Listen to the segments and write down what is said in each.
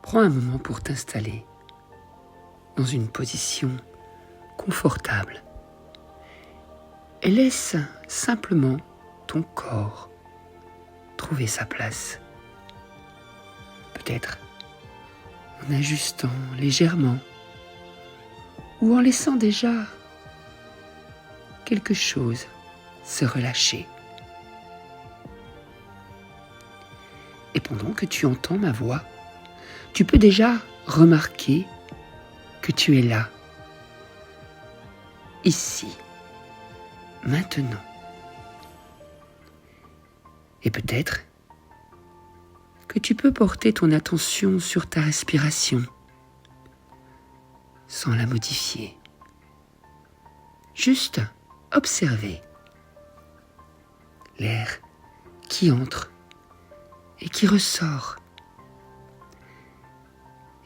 Prends un moment pour t'installer dans une position confortable et laisse simplement ton corps trouver sa place. Peut-être en ajustant légèrement ou en laissant déjà quelque chose se relâcher. Et pendant que tu entends ma voix, tu peux déjà remarquer que tu es là, ici, maintenant. Et peut-être que tu peux porter ton attention sur ta respiration sans la modifier. Juste observer l'air qui entre et qui ressort.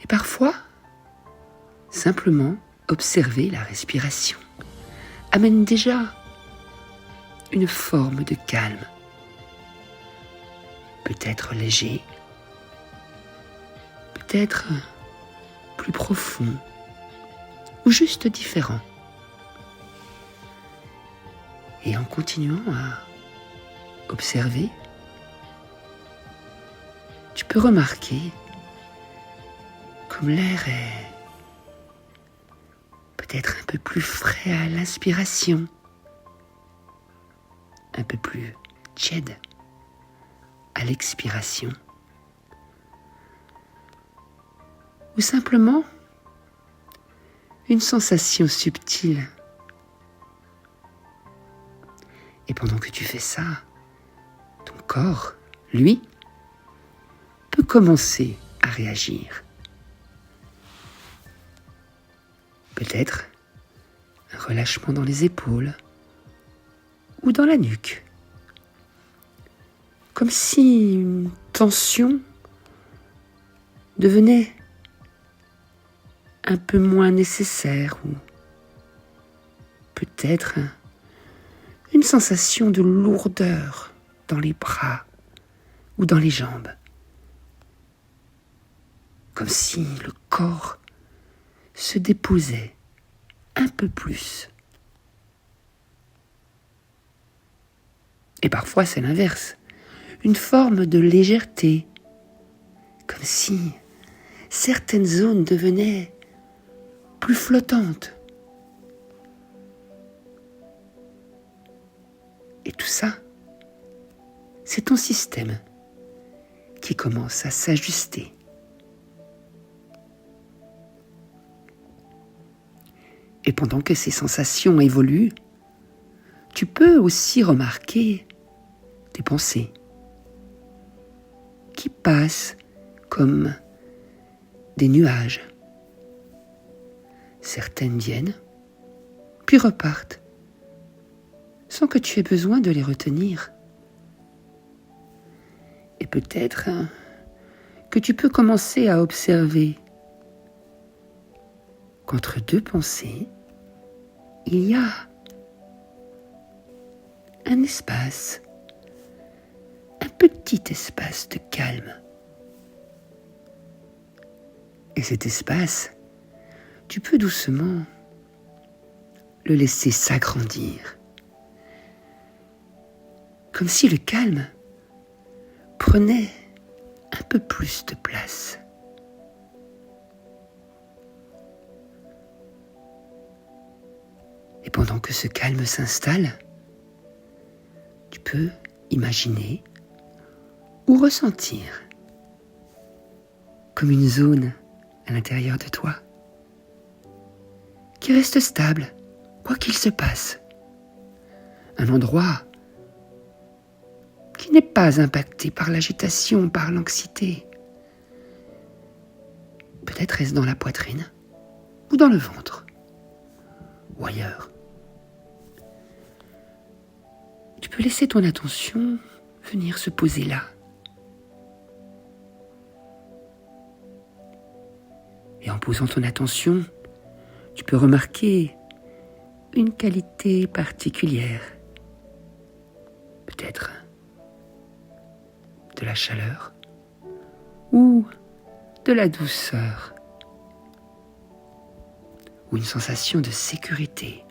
Et parfois, simplement observer la respiration amène déjà une forme de calme, peut-être léger, peut-être plus profond ou juste différent. Et en continuant à observer, tu peux remarquer comme l'air est peut-être un peu plus frais à l'inspiration, un peu plus tiède à l'expiration, ou simplement une sensation subtile. Et pendant que tu fais ça, ton corps, lui, peut commencer à réagir. Peut-être un relâchement dans les épaules ou dans la nuque. Comme si une tension devenait un peu moins nécessaire ou peut-être une sensation de lourdeur dans les bras ou dans les jambes. Comme si le corps se déposait un peu plus. Et parfois c'est l'inverse, une forme de légèreté, comme si certaines zones devenaient plus flottantes. Et tout ça, c'est ton système qui commence à s'ajuster. Et pendant que ces sensations évoluent, tu peux aussi remarquer tes pensées qui passent comme des nuages. Certaines viennent, puis repartent, sans que tu aies besoin de les retenir. Et peut-être que tu peux commencer à observer qu'entre deux pensées, il y a un espace, un petit espace de calme. Et cet espace, tu peux doucement le laisser s'agrandir. Comme si le calme prenait un peu plus de place. Et pendant que ce calme s'installe, tu peux imaginer ou ressentir comme une zone à l'intérieur de toi qui reste stable, quoi qu'il se passe. Un endroit qui n'est pas impacté par l'agitation, par l'anxiété. Peut-être est-ce dans la poitrine ou dans le ventre ou ailleurs. Tu peux laisser ton attention venir se poser là. Et en posant ton attention, tu peux remarquer une qualité particulière. Peut-être de la chaleur ou de la douceur ou une sensation de sécurité.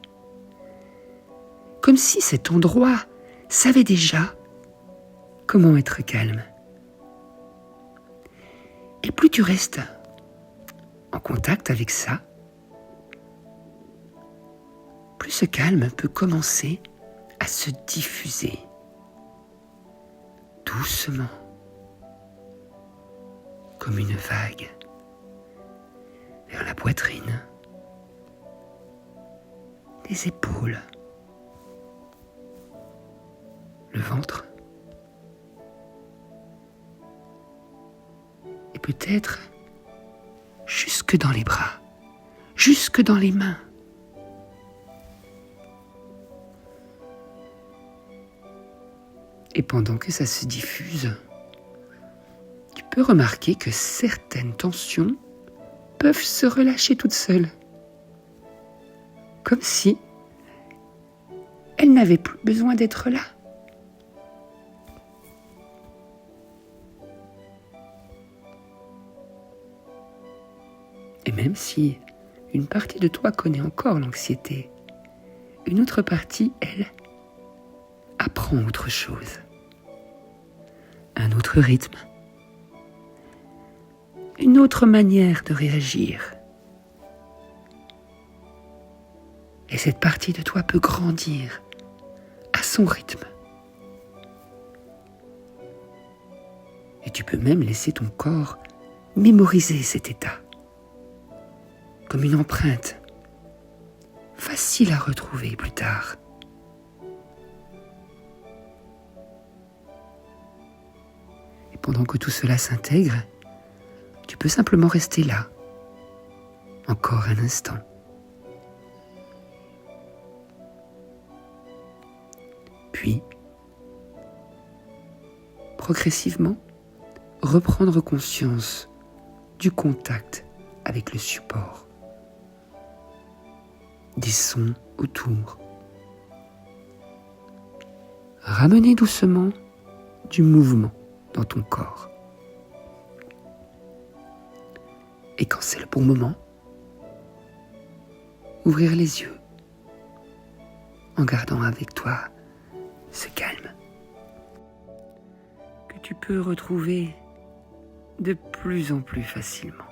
Comme si cet endroit savait déjà comment être calme. Et plus tu restes en contact avec ça, plus ce calme peut commencer à se diffuser doucement, comme une vague, vers la poitrine, les épaules, le ventre, et peut-être jusque dans les bras, jusque dans les mains. Et pendant que ça se diffuse, tu peux remarquer que certaines tensions peuvent se relâcher toutes seules, comme si elles n'avaient plus besoin d'être là. Et même si une partie de toi connaît encore l'anxiété, une autre partie, elle, apprend autre chose. Un autre rythme. Une autre manière de réagir. Et cette partie de toi peut grandir à son rythme. Et tu peux même laisser ton corps mémoriser cet état. Comme une empreinte, facile à retrouver plus tard. Et pendant que tout cela s'intègre, tu peux simplement rester là, encore un instant. Puis, progressivement, reprendre conscience du contact avec le support, des sons autour. Ramener doucement du mouvement dans ton corps. Et quand c'est le bon moment, ouvrir les yeux en gardant avec toi ce calme que tu peux retrouver de plus en plus facilement.